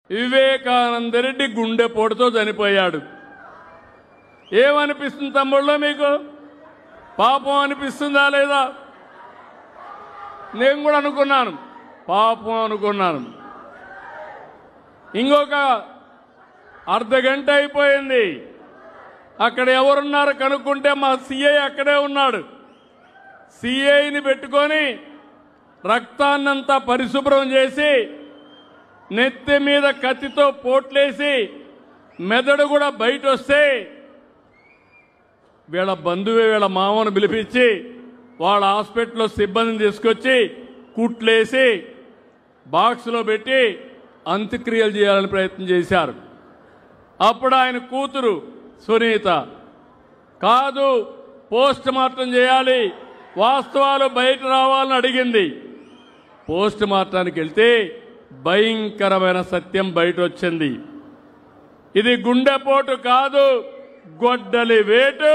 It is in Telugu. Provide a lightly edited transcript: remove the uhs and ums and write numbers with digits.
వివేకానంద రెడ్డి గుండెపోటుతో చనిపోయాడు. ఏమనిపిస్తుంది తమ్ముళ్ళో మీకు? పాపం అనిపిస్తుందా లేదా? నేను కూడా అనుకున్నాను, పాపం అనుకున్నాను. ఇంకొక అర్ధగంట అయిపోయింది. అక్కడ ఎవరున్నారు కనుక్కుంటే మా సిఐ అక్కడే ఉన్నాడు. సిఐని పెట్టుకొని రక్తాన్నంతా పరిశుభ్రం చేసి నెత్తి మీద కత్తితో పోట్లేసి మెదడు కూడా బయట వస్తే వీళ్ళ బంధువే వీళ్ళ మామను పిలిపించి వాళ్ళ హాస్పిటల్లో సిబ్బందిని తీసుకొచ్చి కుట్లేసి బాక్స్లో పెట్టి అంత్యక్రియలు చేయాలని ప్రయత్నం చేశారు. అప్పుడు ఆయన కూతురు సునీత కాదు, పోస్ట్ మార్టం చేయాలి, వాస్తవాలు బయట రావాలని అడిగింది. పోస్ట్ మార్టానికి వెళ్తే భయంకరమైన సత్యం బయట వచ్చింది. ఇది గుండెపోటు కాదు, గొడ్డలి వేటు.